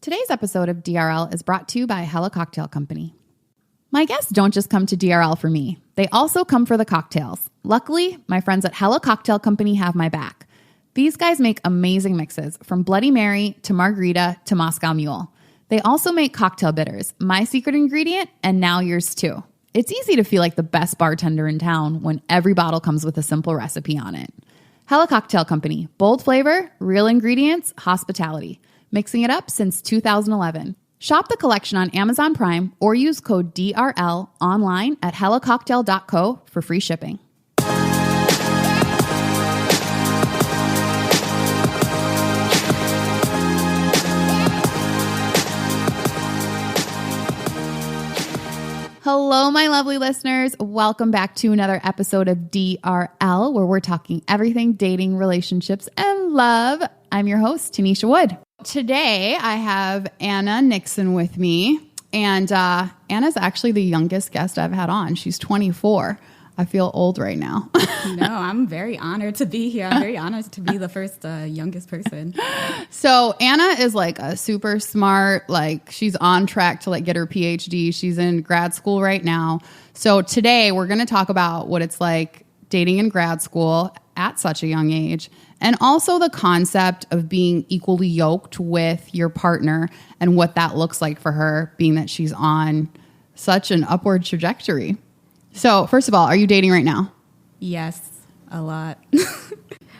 Today's episode of DRL is brought to you by Hella Cocktail Company. My guests don't just come to DRL for me. They also come for the cocktails. Luckily, my friends at Hella Cocktail Company have my back. These guys make amazing mixes, from Bloody Mary to Margarita to Moscow Mule. They also make cocktail bitters, my secret ingredient, and now yours too. It's easy to feel like the best bartender in town when every bottle comes with a simple recipe on it. Hella Cocktail Company, bold flavor, real ingredients, hospitality. Mixing it up since 2011. Shop the collection on Amazon Prime or use code DRL online at hellacocktail.co for free shipping. Hello, my lovely listeners. Welcome back to another episode of DRL, where we're talking everything dating, relationships, and love. I'm your host, Tennesha Wood. Today, I have Anna Nixon with me, and Anna's actually the youngest guest I've had on. She's 24. I feel old right now. No, I'm very honored to be here. I'm very honored to be the first youngest person. So Anna is like a super smart, like she's on track to like get her Ph.D. She's in grad school right now. So today we're going to talk about what it's like dating in grad school at such a young age, and also the concept of being equally yoked with your partner and what that looks like for her, being that she's on such an upward trajectory. So first of all, are you dating right now? Yes, a lot.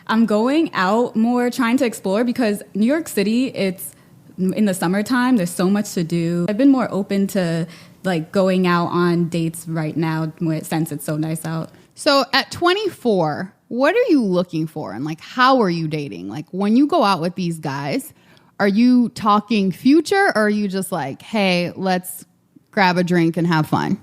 I'm going out more, trying to explore, because New York City, it's in the summertime, there's so much to do. I've been more open to like going out on dates right now since it's so nice out. So at 24, what are you looking for? And like, how are you dating? Like when you go out with these guys, are you talking future, or are you just like, hey, let's grab a drink and have fun?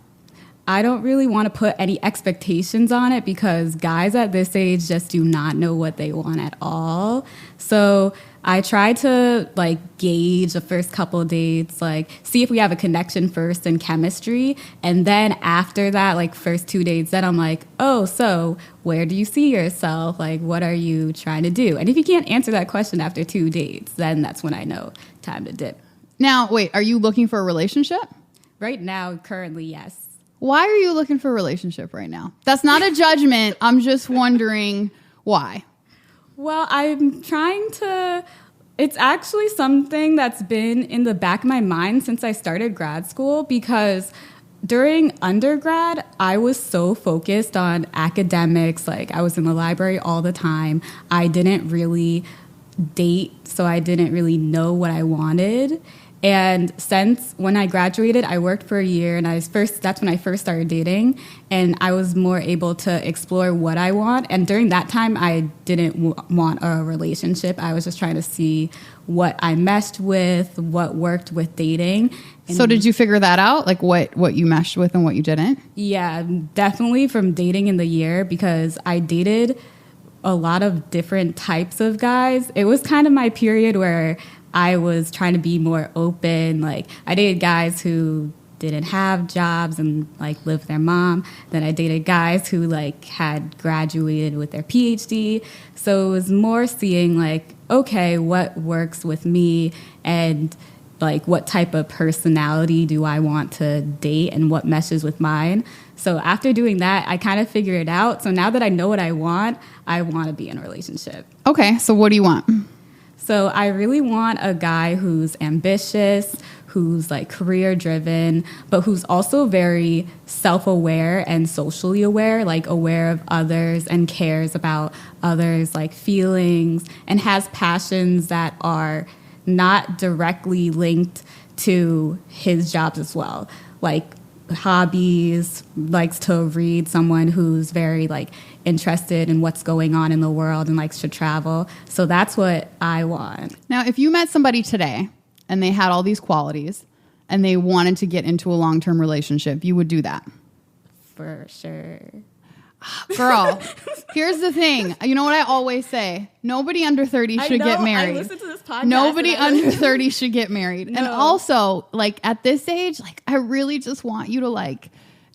I don't really want to put any expectations on it, because guys at this age just do not know what they want at all. So I try to like gauge the first couple of dates, like see if we have a connection first and chemistry. And then after that, like first 2 dates, then I'm like, oh, so where do you see yourself? Like, what are you trying to do? And if you can't answer that question after 2 dates, then that's when I know time to dip. Now, wait, are you looking for a relationship? Right now, currently, yes. Why are you looking for a relationship right now? That's not a judgment. I'm just wondering why. Well, I'm trying to... It's actually something that's been in the back of my mind since I started grad school, because during undergrad, I was so focused on academics. Like, I was in the library all the time. I didn't really date, so I didn't really know what I wanted. And since when I graduated, I worked for a year, and that's when I first started dating, and I was more able to explore what I want. And during that time, I didn't want a relationship. I was just trying to see what I meshed with, what worked with dating. And so did you figure that out, like what you meshed with and what you didn't? Yeah, definitely from dating in the year, because I dated a lot of different types of guys. It was kind of my period where I was trying to be more open. Like, I dated guys who didn't have jobs and like lived with their mom. Then I dated guys who like had graduated with their Ph.D. So it was more seeing like, okay, what works with me, and like what type of personality do I want to date and what meshes with mine. So after doing that, I kind of figured it out. So now that I know what I want to be in a relationship. Okay, so what do you want? So I really want a guy who's ambitious, who's like career driven, but who's also very self-aware and socially aware, like aware of others and cares about others, like feelings, and has passions that are not directly linked to his jobs as well. Like hobbies, likes to read, someone who's very like interested in what's going on in the world and likes to travel. So that's what I want. Now, if you met somebody today and they had all these qualities and they wanted to get into a long-term relationship, you would do that? For sure. Girl, here's the thing. You know what I always say? Nobody under 30 should get married. I listen to this podcast. Nobody under 30 should get married. No. And also, like, at this age, like, I really just want you to, like,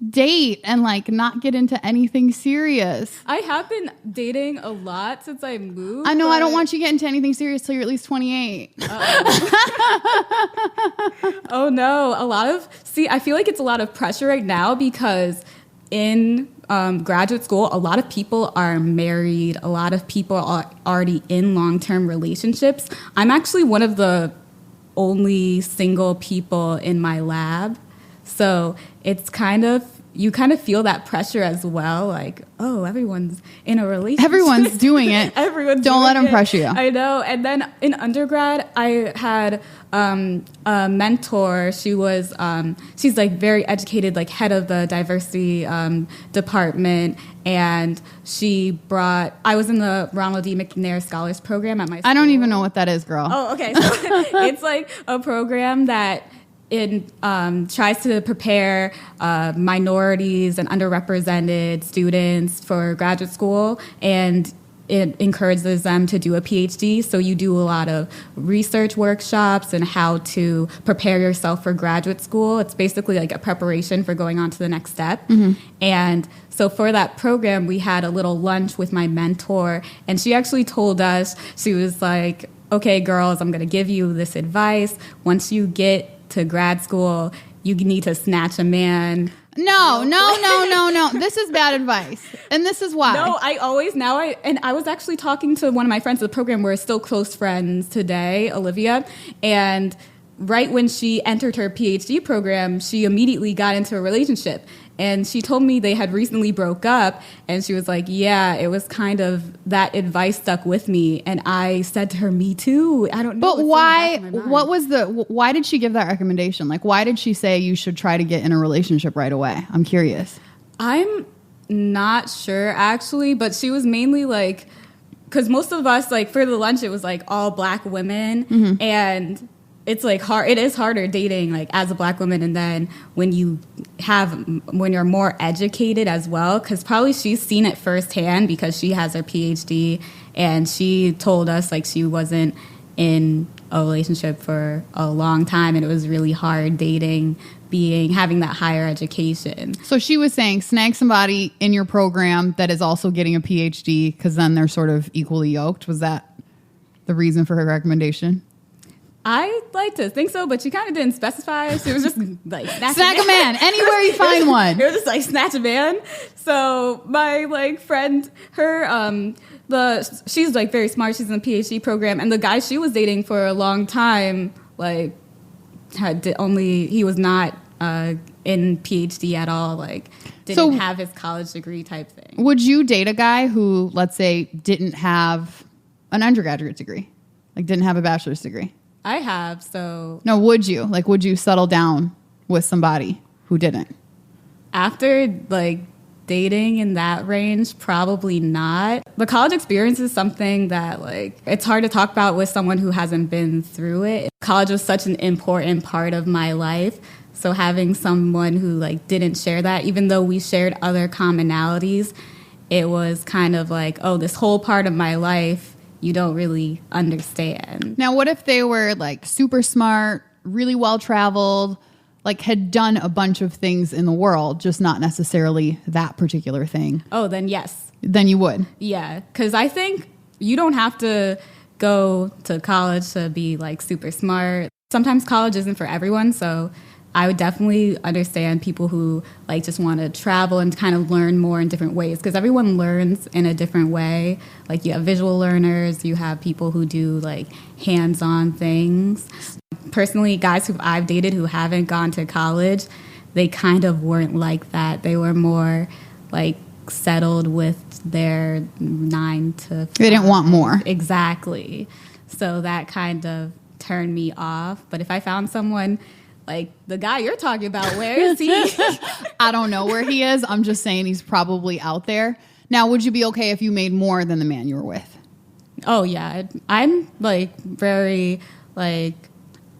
date and, like, not get into anything serious. I have been dating a lot since I moved. I know. I don't want you to get into anything serious till you're at least 28. Oh no, I feel like it's a lot of pressure right now because in graduate school, a lot of people are married. A lot of people are already in long-term relationships. I'm actually one of the only single people in my lab. So it's you kind of feel that pressure as well. Like, oh, everyone's in a relationship. Everyone's doing it. Don't let them pressure you. I know. And then in undergrad, I had a mentor. She's like very educated, like head of the diversity department. And I was in the Ronald D. McNair Scholars Program at my school. I don't even know what that is, girl. Oh, okay. So it's like a program that tries to prepare minorities and underrepresented students for graduate school, and it encourages them to do a Ph.D. So you do a lot of research workshops and how to prepare yourself for graduate school. It's basically like a preparation for going on to the next step. Mm-hmm. And so for that program, we had a little lunch with my mentor, and she actually told us, she was like, okay, girls, I'm going to give you this advice. Once you get to grad school, you need to snatch a man. No. This is bad advice. And this is why. No, I was actually talking to one of my friends at the program. We're still close friends today, Olivia. And right when she entered her PhD program, she immediately got into a relationship. And she told me they had recently broke up, and she was like, yeah, it was kind of, that advice stuck with me. And I said to her, me too. I don't know. But why did she give that recommendation? Like, why did she say you should try to get in a relationship right away? I'm curious. I'm not sure, actually, but she was mainly like, because most of us, like, for the lunch, it was like all Black women. Mm-hmm. And it's like it is harder dating like as a Black woman, and then when you're more educated as well, because probably she's seen it firsthand because she has her PhD, and she told us like she wasn't in a relationship for a long time, and it was really hard dating having that higher education. So she was saying snag somebody in your program that is also getting a PhD, because then they're sort of equally yoked. Was that the reason for her recommendation? I like to think so, but she kind of didn't specify. She was just like, snag a man anywhere you find one. It was just like, snatch a man. So my like friend, she's like very smart. She's in the PhD program, and the guy she was dating for a long time, like he was not in PhD at all. Like didn't have his college degree type thing. Would you date a guy who, let's say, didn't have an undergraduate degree, like didn't have a bachelor's degree? I have, so... No, would you? Like, would you settle down with somebody who didn't? After, like, dating in that range, probably not. The college experience is something that, like, it's hard to talk about with someone who hasn't been through it. College was such an important part of my life, so having someone who, like, didn't share that, even though we shared other commonalities, it was kind of like, oh, this whole part of my life you don't really understand. Now, what if they were like super smart, really well-traveled, like had done a bunch of things in the world, just not necessarily that particular thing? Oh, then yes. Then you would? Yeah, because I think you don't have to go to college to be like super smart. Sometimes college isn't for everyone, so I would definitely understand people who like just want to travel and kind of learn more in different ways, because everyone learns in a different way. Like you have visual learners, you have people who do like hands-on things. Personally, guys who I've dated who haven't gone to college, they kind of weren't like that. They were more like settled with their 9 to 5. They didn't want more. Exactly. So that kind of turned me off. But if I found someone like the guy you're talking about, where is he? I don't know where he is. I'm just saying he's probably out there. Now, would you be okay if you made more than the man you were with? Oh, yeah. I'm like very like,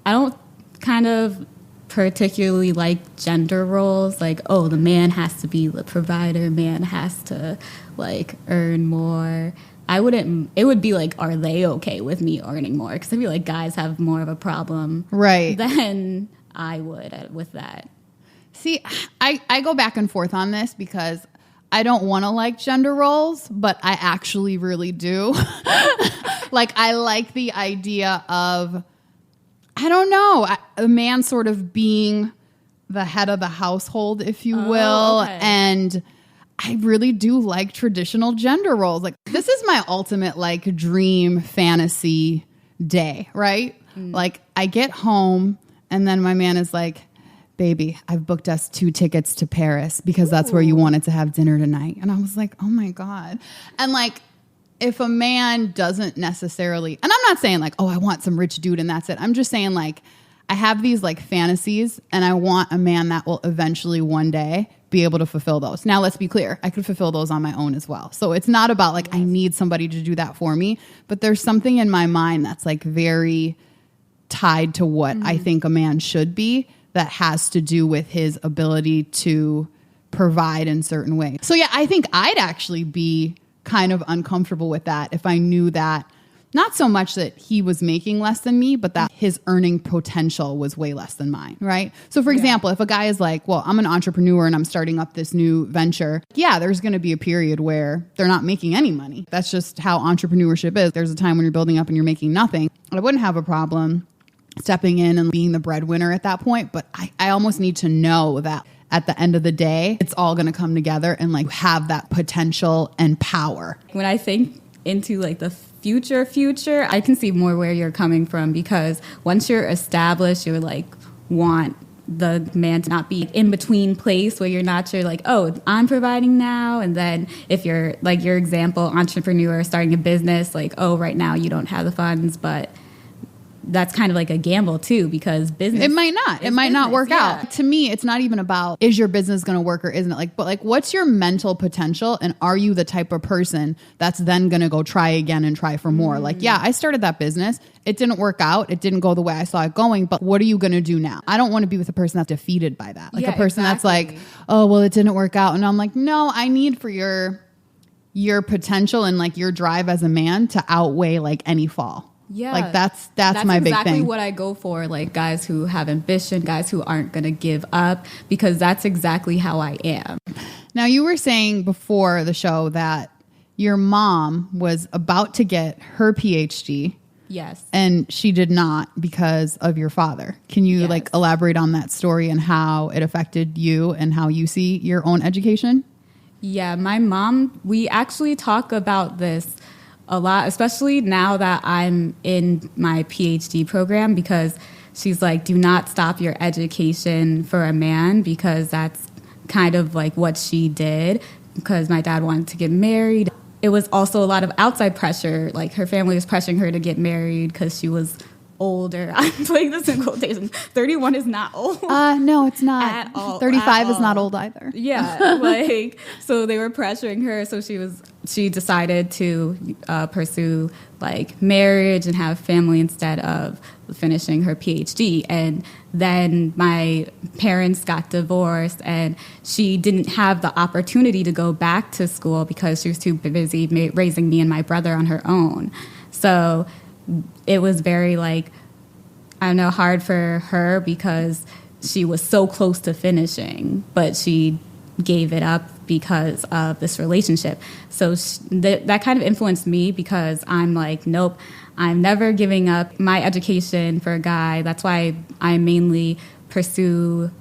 I don't kind of particularly like gender roles. Like, oh, the man has to be the provider. Man has to like earn more. It would be like, are they okay with me earning more? Because I feel like guys have more of a problem. Right. Than I would with that. See, I go back and forth on this because I don't want to like gender roles, but I actually really do. Like, I like the idea of I don't know. A man sort of being the head of the household, if you will. Okay. And I really do like traditional gender roles. Like, this is my ultimate, like, dream fantasy day, right? Like, I get home and then my man is like, baby, I've booked us 2 tickets to Paris because that's where you wanted to have dinner tonight. And I was like, oh my God. And like, if a man doesn't necessarily, and I'm not saying like, oh, I want some rich dude and that's it. I'm just saying like, I have these like fantasies and I want a man that will eventually one day be able to fulfill those. Now, let's be clear. I could fulfill those on my own as well. So it's not about like, I need somebody to do that for me, but there's something in my mind that's like very tied to what I think a man should be that has to do with his ability to provide in certain ways. So yeah, I think I'd actually be kind of uncomfortable with that if I knew that, not so much that he was making less than me, but that his earning potential was way less than mine, right? So for example, if a guy is like, well, I'm an entrepreneur and I'm starting up this new venture, yeah, there's going to be a period where they're not making any money. That's just how entrepreneurship is. There's a time when you're building up and you're making nothing. I wouldn't have a problem stepping in and being the breadwinner at that point, but I almost need to know that at the end of the day, it's all going to come together and like have that potential and power. When I think into like the future, I can see more where you're coming from, because once you're established, you're like want the man to not be in between place where you're not sure like, oh, I'm providing now. And then if you're like your example, entrepreneur starting a business, like, oh, right now you don't have the funds, but that's kind of like a gamble too, because business. It might not work out. To me, it's not even about is your business going to work or isn't it? Like, but like, what's your mental potential? And are you the type of person that's then going to go try again and try for more? Like, yeah, I started that business. It didn't work out. It didn't go the way I saw it going. But what are you going to do now? I don't want to be with a person that's defeated by that. Like a person that's like, oh, well, it didn't work out. And I'm like, no, I need for your potential and like your drive as a man to outweigh like any fall. Yeah. Like that's my big thing. That's exactly what I go for. Like guys who have ambition, guys who aren't going to give up, because that's exactly how I am. Now, you were saying before the show that your mom was about to get her Ph.D. Yes. And she did not because of your father. Can you like elaborate on that story and how it affected you and how you see your own education? Yeah, my mom, we actually talk about this a lot, especially now that I'm in my PhD program, because she's like, do not stop your education for a man, because that's kind of like what she did, because my dad wanted to get married. It was also a lot of outside pressure. Like her family was pressuring her to get married because she was older. I'm putting this in quotations. 31 is not old. No, it's not. At all. 35 is not old either. Yeah. Like, so they were pressuring her. So she decided to pursue like marriage and have family instead of finishing her PhD. And then my parents got divorced and she didn't have the opportunity to go back to school because she was too busy raising me and my brother on her own. So it was very like, I don't know, hard for her because she was so close to finishing, but she gave it up because of this relationship. So that kind of influenced me, because I'm like, nope, I'm never giving up my education for a guy. That's why I mainly pursue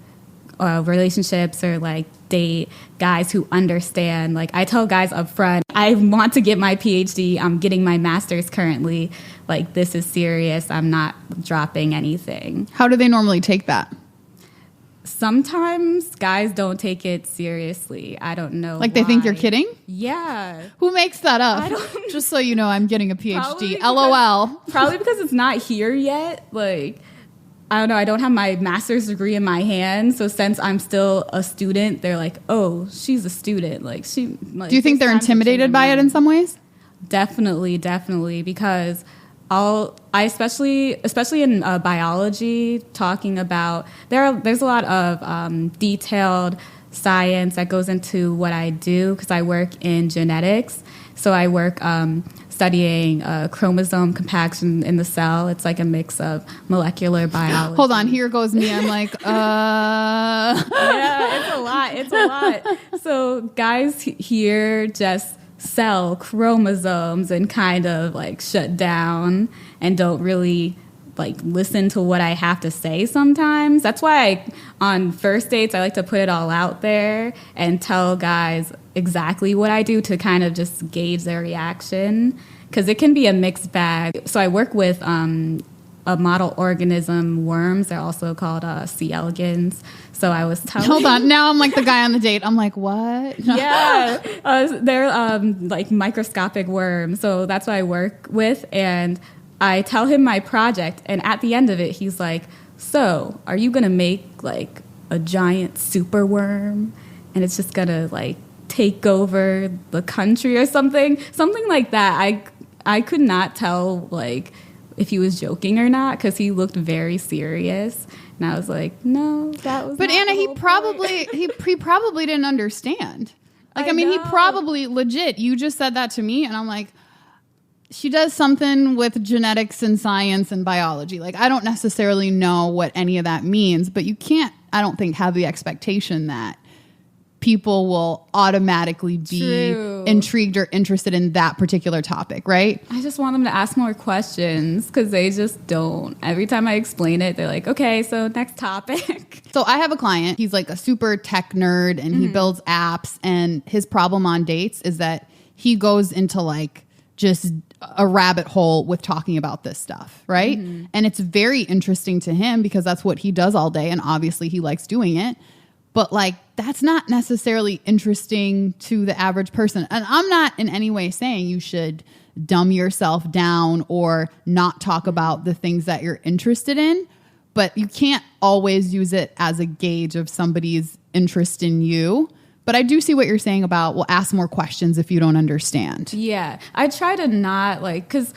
relationships or like date guys who understand. Like I tell guys up front, I want to get my PhD. I'm getting my master's currently. Like this is serious. I'm not dropping anything. How do they normally take that? Sometimes guys don't take it seriously. I don't know. Like they think you're kidding? Yeah. Who makes that up? I don't Just so you know, I'm getting a PhD. LOL. Probably because it's not here yet. Like, I don't know. I don't have my master's degree in my hand. So since I'm still a student, they're like, oh, she's a student. Like she. Like, do you think they're intimidated by it in some ways? Definitely. Because especially in biology, talking about there's a lot of detailed science that goes into what I do, because I work in genetics. So I work studying chromosome compaction in the cell. It's like a mix of molecular biology. Hold on, here goes me. I'm like, Yeah, it's a lot. So guys here just sell chromosomes and kind of like shut down and don't really like listen to what I have to say sometimes. That's why on first dates, I like to put it all out there and tell guys exactly what I do to kind of just gauge their reaction, because it can be a mixed bag. So I work with a model organism worms. They're also called C. elegans. So I was telling... Hold on. Now I'm like the guy on the date. I'm like, what? Yeah. They're like microscopic worms. So that's what I work with. And I tell him my project. And at the end of it, he's like, so are you going to make like a giant super worm? And it's just going to like take over the country or something like that. I could not tell like if he was joking or not, because he looked very serious, and I was like, no, that was. But not Anna, the he whole probably point. he probably didn't understand. Like, I mean, he probably legit. You just said that to me, and I'm like, she does something with genetics and science and biology. Like, I don't necessarily know what any of that means, but you can't, I don't think, have the expectation that people will automatically be intrigued or interested in that particular topic, right? I just want them to ask more questions, because they just don't. Every time I explain it, they're like, okay, so next topic. So I have a client. He's like a super tech nerd, and he builds apps, and his problem on dates is that he goes into like just a rabbit hole with talking about this stuff, right? And it's very interesting to him because that's what he does all day, and obviously he likes doing it. But like, that's not necessarily interesting to the average person. And I'm not in any way saying you should dumb yourself down or not talk about the things that you're interested in, but you can't always use it as a gauge of somebody's interest in you. But I do see what you're saying about, well, ask more questions if you don't understand. Yeah. I try to not like, because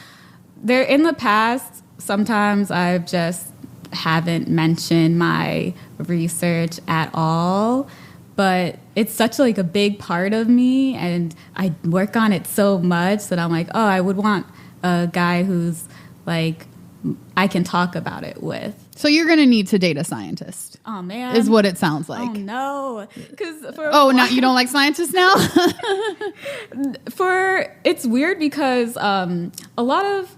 there in the past, sometimes I've just haven't mentioned my research at all, but it's such like a big part of me, and I work on it so much that I'm like, oh, I would want a guy who's like I can talk about it with. So you're going to need to date a scientist. Oh man, is what it sounds like. Oh no, because now you don't like scientists now. It's weird because a lot of.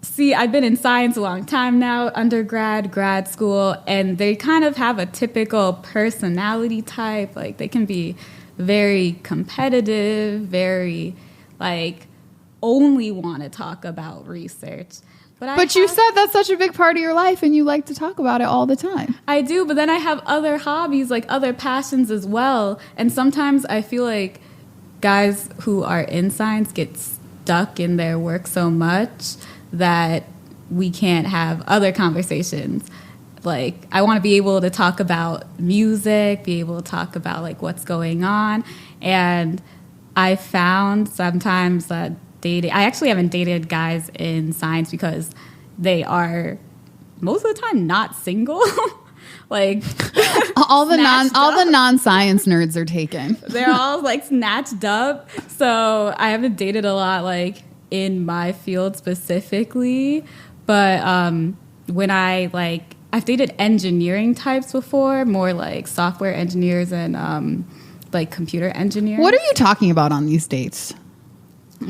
See, I've been in science a long time now, undergrad, grad school, and they kind of have a typical personality type. Like, they can be very competitive, very, like, only want to talk about research. But you said that's such a big part of your life, and you like to talk about it all the time. I do, but then I have other hobbies, like other passions as well. And sometimes I feel like guys who are in science get stuck in their work so much that we can't have other conversations. Like, I want to be able to talk about music, be able to talk about like what's going on. And I found sometimes that I actually haven't dated guys in science because they are most of the time not single. Like all the non-science nerds are taken. They're all like snatched up. So I haven't dated a lot like in my field specifically, but when I've dated engineering types before, more like software engineers and like computer engineers. What are you talking about on these dates?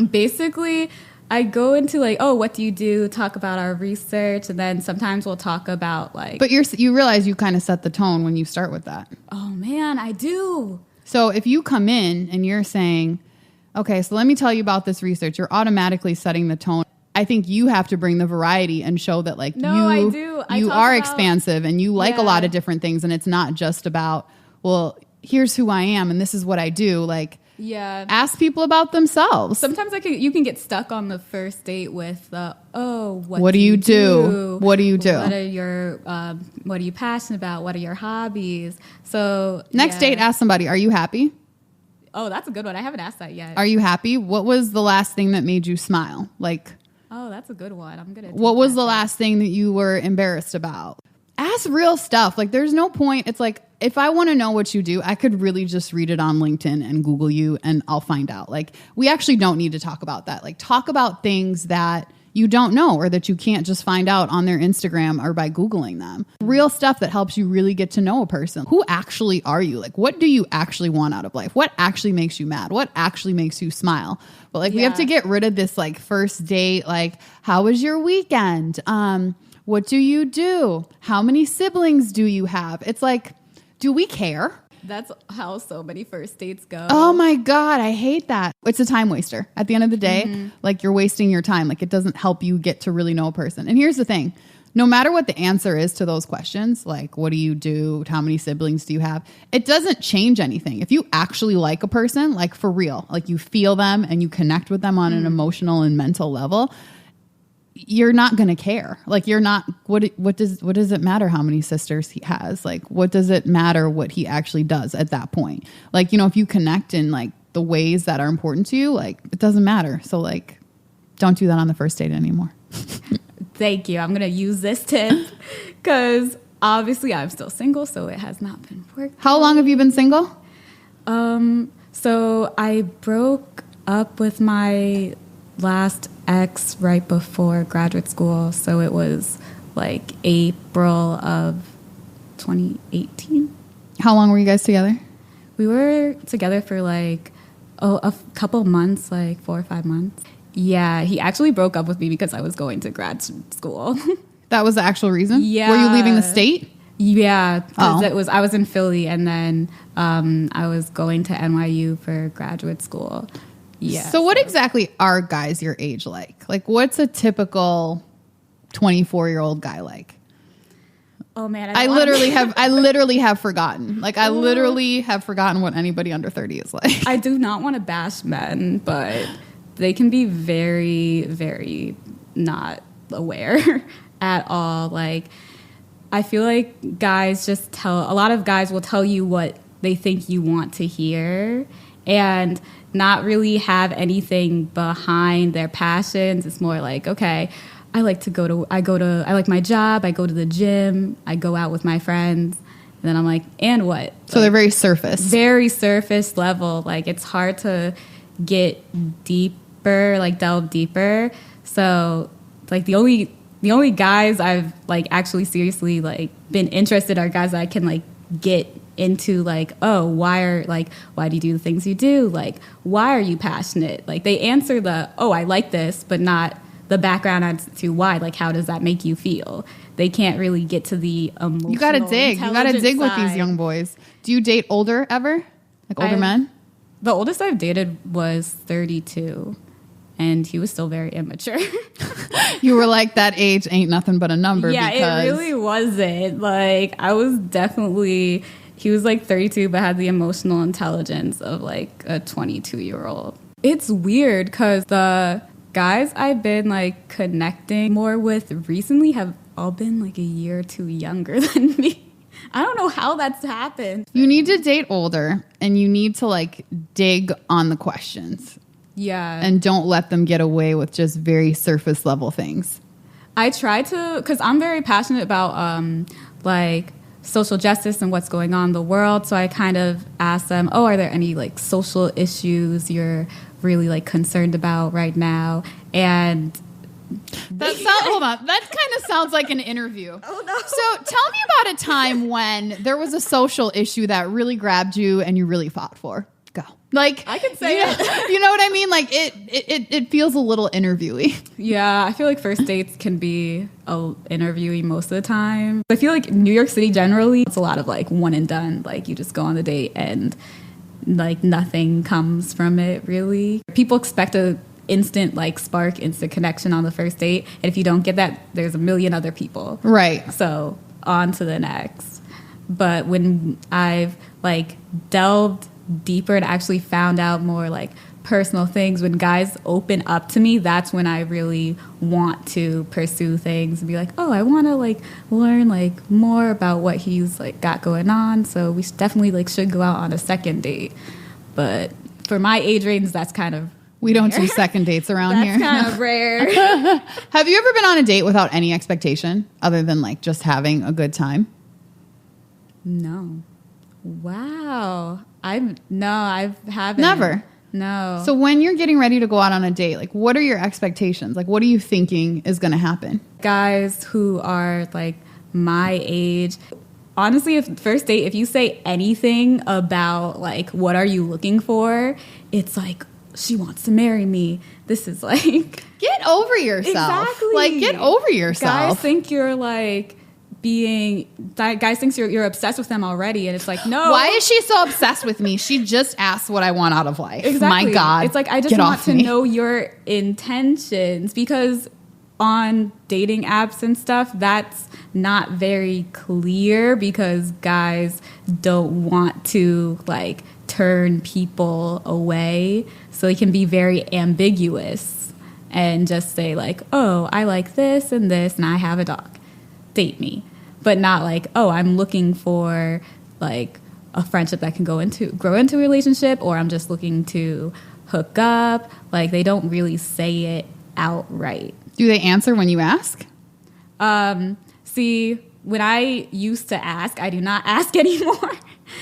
Basically, I go into like, oh, what do you do? Talk about our research, and then sometimes we'll talk about like. But you realize you kind of set the tone when you start with that. Oh man, I do. So if you come in and you're saying, okay, so let me tell you about this research, you're automatically setting the tone. I think you have to bring the variety and show that like you are expansive and you like a lot of different things, and it's not just about, well, here's who I am and this is what I do. Like, ask people about themselves. Sometimes you can get stuck on the first date with what do you do? What do you do? What are you passionate about? What are your hobbies? So next date, ask somebody, are you happy? Oh, that's a good one. I haven't asked that yet. Are you happy? What was the last thing that made you smile? Like, oh, that's a good one. I'm gonna. What was the last thing that you were embarrassed about? Ask real stuff. Like, there's no point. It's like, if I want to know what you do, I could really just read it on LinkedIn and Google you and I'll find out. Like, we actually don't need to talk about that. Like, talk about things that you don't know or that you can't just find out on their Instagram or by Googling them. Real stuff that helps you really get to know a person. Who actually are you? Like, what do you actually want out of life? What actually makes you mad? What actually makes you smile? But like, we have to get rid of this like first date, like, how was your weekend? What do you do? How many siblings do you have? It's like, do we care? That's how so many first dates go. Oh my God, I hate that. It's a time waster. At the end of the day, like you're wasting your time. Like it doesn't help you get to really know a person. And here's the thing. No matter what the answer is to those questions, like what do you do? How many siblings do you have? It doesn't change anything. If you actually like a person, like for real, like you feel them and you connect with them on an emotional and mental level, you're not going to care. Like you're not, what does it matter how many sisters he has? Like, what does it matter what he actually does at that point? Like, you know, if you connect in like the ways that are important to you, like it doesn't matter. So like, don't do that on the first date anymore. Thank you. I'm going to use this tip because obviously I'm still single, so it has not been working. How long have you been single? So I broke up with my last ex right before graduate school. So it was like April of 2018. How long were you guys together? We were together for like, a couple months, like 4 or 5 months. Yeah, he actually broke up with me because I was going to grad school. That was the actual reason? Yeah. Were you leaving the state? Yeah, because I was in Philly and then I was going to NYU for graduate school. Yeah. So what exactly are guys your age like? Like what's a typical 24-year-old guy like? Oh man, I literally have forgotten. Like I literally have forgotten what anybody under 30 is like. I do not want to bash men, but they can be very, very not aware at all. Like I feel like a lot of guys will tell you what they think you want to hear and not really have anything behind their passions. It's more like, okay, I like my job, I go to the gym, I go out with my friends. And then I'm like, and what? So they're very surface. Very surface level. Like it's hard to get deeper, like delve deeper. So like the only guys I've like actually seriously like been interested are guys that I can like get into like, oh, why do you do the things you do? Like, why are you passionate? Like they answer I like this, but not the background as to why. Like, how does that make you feel? They can't really get to the emotional. You gotta dig with these young boys. Do you date older ever? Like older men? The oldest I've dated was 32. And he was still very immature. You were like, that age ain't nothing but a number. Yeah, because it really wasn't. Like, he was like 32, but had the emotional intelligence of like a 22-year-old. It's weird because the guys I've been like connecting more with recently have all been like a year or two younger than me. I don't know how that's happened. You need to date older and you need to like dig on the questions. Yeah. And don't let them get away with just very surface level things. I try to, because I'm very passionate about like social justice and what's going on in the world. So I kind of ask them, are there any like social issues you're really like concerned about right now? And hold on. That kind of sounds like an interview. Oh no. So tell me about a time when there was a social issue that really grabbed you and you really fought for. Go. Like I can say it. You know what I mean? Like it feels a little interviewy. Yeah, I feel like first dates can be interviewy most of the time. I feel like New York City generally, it's a lot of like one and done. Like you just go on the date and like nothing comes from it really. People expect a instant like spark, instant connection on the first date. And if you don't get that, there's a million other people. Right. So on to the next. But when I've like delved deeper and actually found out more like personal things, when guys open up to me, that's when I really want to pursue things and be like, I want to like learn like more about what he's like got going on. So we definitely like should go out on a second date. But for my age range, that's kind of we don't do second dates around here. That's kind of rare. Have you ever been on a date without any expectation other than like just having a good time? No. Wow. I haven't. Never. No. So when you're getting ready to go out on a date, like what are your expectations? Like what are you thinking is going to happen? Guys who are like my age, honestly, if you say anything about like what are you looking for, it's like, she wants to marry me. This is like... Get over yourself. Exactly. Like, get over yourself. Guys think you're like guys thinks you're obsessed with them already, and it's like, no. Why is she so obsessed with me? She just asked what I want out of life. Exactly. My God. It's like, I just want to know your intentions, because on dating apps and stuff, that's not very clear, because guys don't want to like turn people away, so it can be very ambiguous and just say like, oh, I like this and this and I have a dog, date me. But not like, oh, I'm looking for like a friendship that can grow into a relationship, or I'm just looking to hook up. Like, they don't really say it outright. Do they answer when you ask? See, when I used to ask, I do not ask anymore.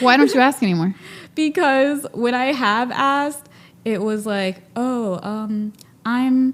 Why don't you ask anymore? Because when I have asked, it was like, oh, I'm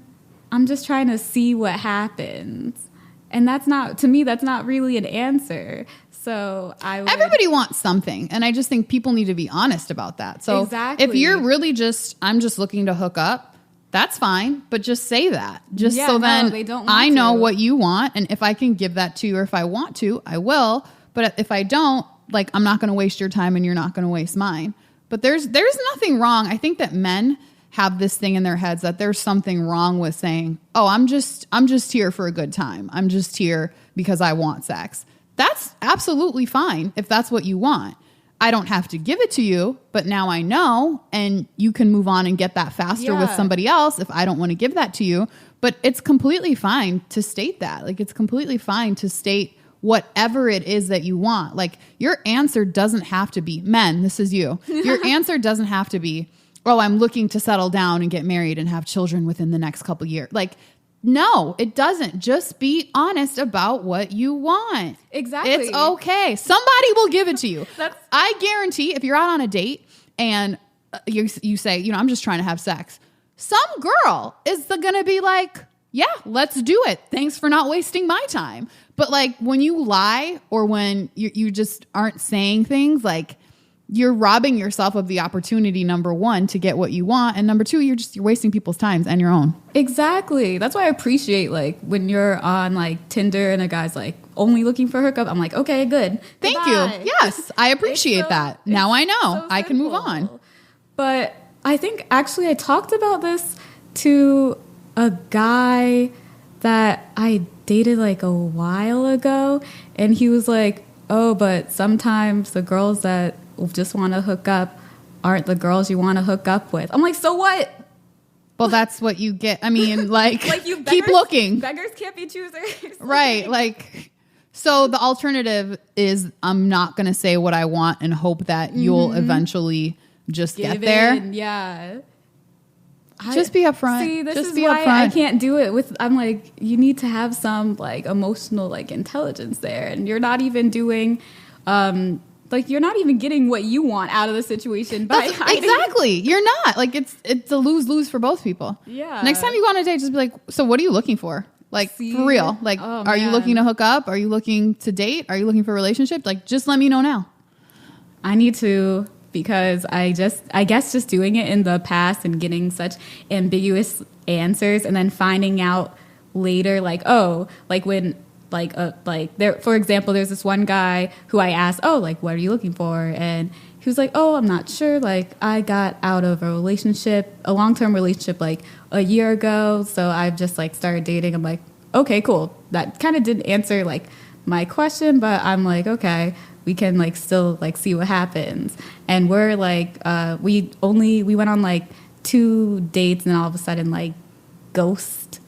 just trying to see what happens. And that's not really an answer. So everybody wants something. And I just think people need to be honest about that. So exactly. If you're really I'm just looking to hook up, that's fine. But just say that. Then they don't want I know to. what you want. And if I can give that to you, or if I want to, I will. But if I don't, like, I'm not going to waste your time and you're not going to waste mine. But there's nothing wrong. I think that men have this thing in their heads that there's something wrong with saying, oh, I'm just here for a good time. I'm just here because I want sex. That's absolutely fine if that's what you want. I don't have to give it to you, but now I know, and you can move on and get that faster with somebody else if I don't want to give that to you. But it's completely fine to state that. Like, it's completely fine to state whatever it is that you want. Like, your answer doesn't have to be, men, this is you. Your answer doesn't have to be, oh, I'm looking to settle down and get married and have children within the next couple years. Like, no, it doesn't. Just be honest about what you want. Exactly. It's okay. Somebody will give it to you. I guarantee if you're out on a date and you say, I'm just trying to have sex, some girl is going to be like, yeah, let's do it. Thanks for not wasting my time. But like, when you lie, or when you just aren't saying things, like, you're robbing yourself of the opportunity, number one, to get what you want. And number two, you're wasting people's times and your own. Exactly. That's why I appreciate, like, when you're on like Tinder and a guy's like only looking for hookup, I'm like, okay, good. Thank Goodbye. you. Yes, I appreciate that. Now I know. So I can move simple. on. But I think actually I talked about this to a guy that I dated like a while ago. And he was like, oh, but sometimes the girls that just want to hook up aren't the girls you want to hook up with. I'm like, so what? Well, that's what you get. I mean, like you keep looking. Beggars can't be choosers. Right. Like, so the alternative is, I'm not going to say what I want and hope that you'll eventually just get there. Yeah. Just be upfront. See, this just is be why upfront. I can't do it with, I'm like, you need to have some like emotional like intelligence there. And you're not even doing, like, you're not even getting what you want out of the situation by hiding. Exactly. You're not. Like, it's a lose-lose for both people. Yeah. Next time you go on a date, just be like, so what are you looking for? Like, for real. Like, are you looking to hook up? Are you looking to date? Are you looking for a relationship? Like, just let me know now. I need to, because I guess just doing it in the past and getting such ambiguous answers and then finding out later, like, oh, like when... for example, there's this one guy who I asked, oh, like, what are you looking for? And he was like, oh, I'm not sure. Like, I got out of a long-term relationship, like a year ago. So I've just like started dating. I'm like, okay, cool. That kind of didn't answer like my question, but I'm like, okay, we can like still like see what happens. And we're like, we went on like 2 dates, and all of a sudden like ghost.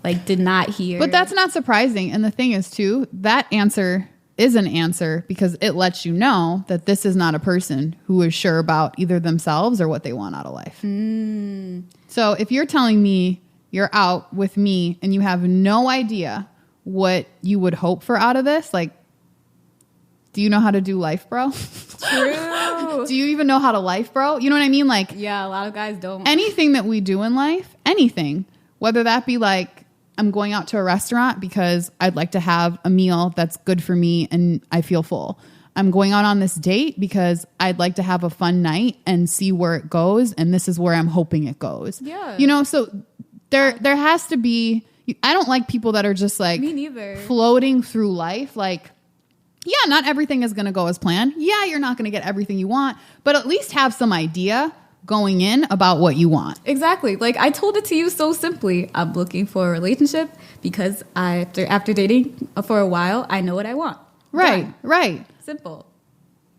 Like, did not hear. But that's not surprising. And the thing is, too, that answer is an answer because it lets you know that this is not a person who is sure about either themselves or what they want out of life. So if you're telling me you're out with me and you have no idea what you would hope for out of this, like, do you know how to do life, bro? True. Do you even know how to life, bro? You know what I mean? Like, yeah, a lot of guys don't. Anything that we do in life, anything, whether that be like, I'm going out to a restaurant because I'd like to have a meal that's good for me and I feel full. I'm going out on this date because I'd like to have a fun night and see where it goes. And this is where I'm hoping it goes. Yeah. You know, so there has to be, I don't like people that are just like Me neither. floating through life. Like, yeah, not everything is going to go as planned. Yeah, you're not going to get everything you want, but at least have some idea going in about what you want. Exactly. Like I told it to you so simply. I'm looking for a relationship because after dating for a while, I know what I want. Right, Done. right. Simple.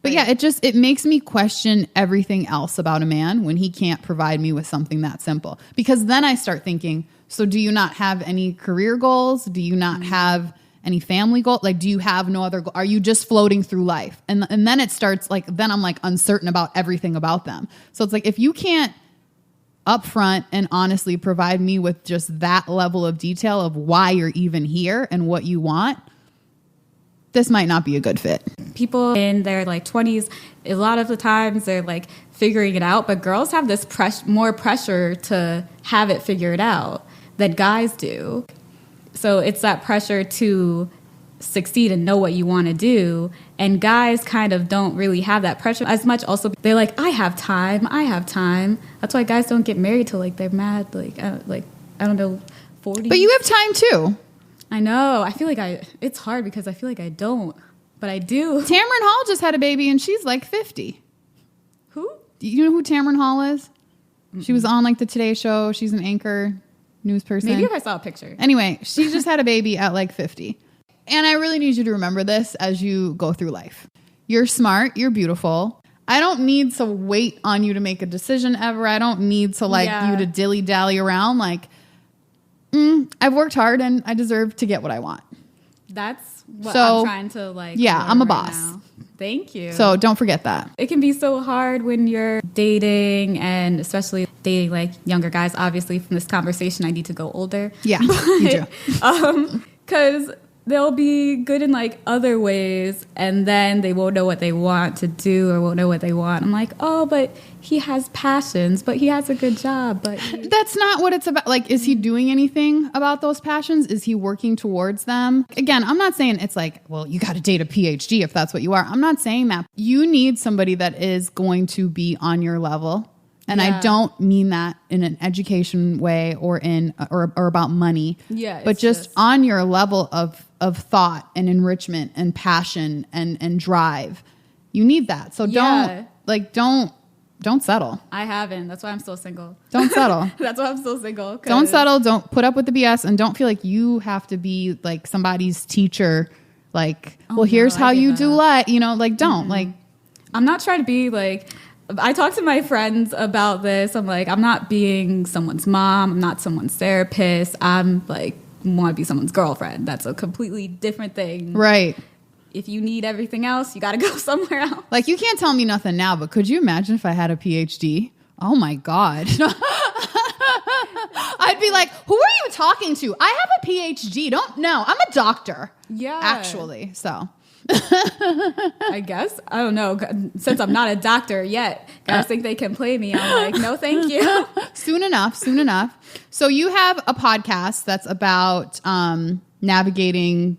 But yeah, it makes me question everything else about a man when he can't provide me with something that simple. Because then I start thinking, so do you not have any career goals? Do you not have any family goals? Like, do you have no other goal? Are you just floating through life? And then it starts like, then I'm like uncertain about everything about them. So it's like, if you can't upfront and honestly provide me with just that level of detail of why you're even here and what you want, this might not be a good fit. People in their like 20s, a lot of the times they're like figuring it out, but girls have this more pressure to have it figured out than guys do. So it's that pressure to succeed and know what you want to do. And guys kind of don't really have that pressure as much. Also, they're like, I have time. That's why guys don't get married till like they're mad. Like I don't know, 40. But you have time too. I know. I feel like it's hard because I feel like I don't, but I do. Tamron Hall just had a baby and she's like 50. Who? Do you know who Tamron Hall is? Mm-mm. She was on like the Today Show. She's an anchor, news person. Maybe if I saw a picture. Anyway, she just had a baby at like 50. And I really need you to remember this as you go through life. You're smart. You're beautiful. I don't need to wait on you to make a decision ever. I don't need to you to dilly-dally around. Like, I've worked hard and I deserve to get what I want. That's what I'm trying to like. Yeah, I'm a boss. Now. Thank you. So don't forget that. It can be so hard when you're dating, and especially dating like younger guys. Obviously, from this conversation, I need to go older. Yeah, you do. Because they'll be good in like other ways, and then they won't know what they want to do or won't know what they want. I'm like, oh, but he has passions, but he has a good job. But that's not what it's about. Like, is he doing anything about those passions? Is he working towards them? Again, I'm not saying it's like, well, you got to date a Ph.D. if that's what you are. I'm not saying that. You need somebody that is going to be on your level. And I don't mean that in an education way or in or about money. Yeah, but just on your level of thought and enrichment and passion and drive. You need that. So don't settle. I haven't. That's why I'm still single. Don't settle. That's why I'm still single. Don't settle. Don't put up with the BS, and don't feel like you have to be like somebody's teacher. Like, here's how you do life. You know, like don't like. I'm not trying to be like. I talk to my friends about this. I'm like, I'm not being someone's mom. I'm not someone's therapist. I'm like, want to be someone's girlfriend. That's a completely different thing. Right. If you need everything else, you got to go somewhere else. Like, you can't tell me nothing now, but could you imagine if I had a PhD? Oh my God. I'd be like, who are you talking to? I have a PhD. Don't know. I'm a doctor. Yeah. Actually. So. I guess. I don't know. Since I'm not a doctor yet, guys think they can play me. I'm like, no, thank you. Soon enough. So you have a podcast that's about navigating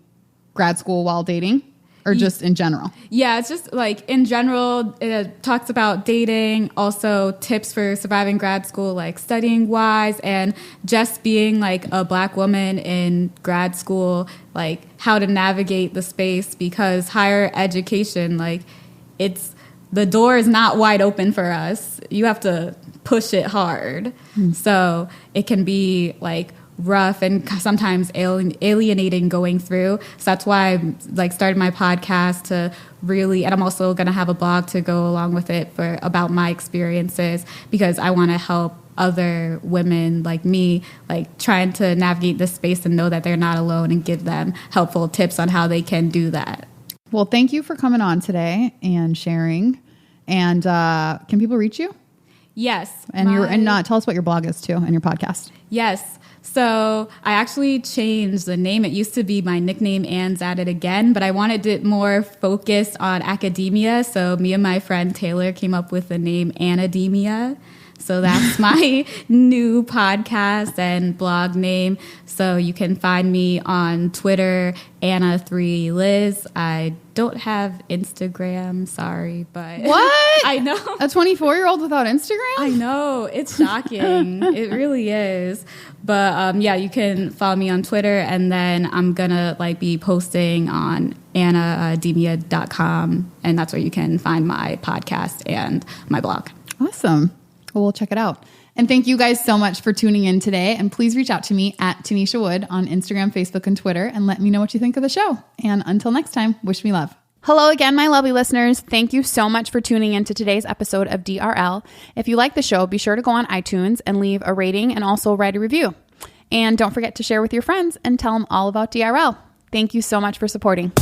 grad school while dating, or just in general? Yeah, it's just like in general, it talks about dating, also tips for surviving grad school, like studying wise, and just being like a Black woman in grad school, like how to navigate the space, because higher education, like the door is not wide open for us. You have to push it hard. So it can be like rough and sometimes alienating going through. So that's why I like started my podcast to really, and I'm also going to have a blog to go along with it about my experiences, because I want to help other women like me, like trying to navigate this space and know that they're not alone, and give them helpful tips on how they can do that. Well, thank you for coming on today and sharing. And can people reach you? Yes. And tell us what your blog is too, and your podcast. Yes. So I actually changed the name. It used to be my nickname, Anne's at it again, but I wanted it more focused on academia. So me and my friend Taylor came up with the name Anademia. So that's my new podcast and blog name. So you can find me on Twitter, Anna3Liz. I don't have Instagram, sorry, but What? I know. A 24-year-old without Instagram? I know. It's shocking. It really is. But yeah, you can follow me on Twitter, and then I'm gonna be posting on annademia.com, and that's where you can find my podcast and my blog. Awesome. Well, we'll check it out. And thank you guys so much for tuning in today. And please reach out to me at Tanisha Wood on Instagram, Facebook, and Twitter, and let me know what you think of the show. And until next time, wish me love. Hello again, my lovely listeners. Thank you so much for tuning in to today's episode of DRL. If you like the show, be sure to go on iTunes and leave a rating and also write a review. And don't forget to share with your friends and tell them all about DRL. Thank you so much for supporting.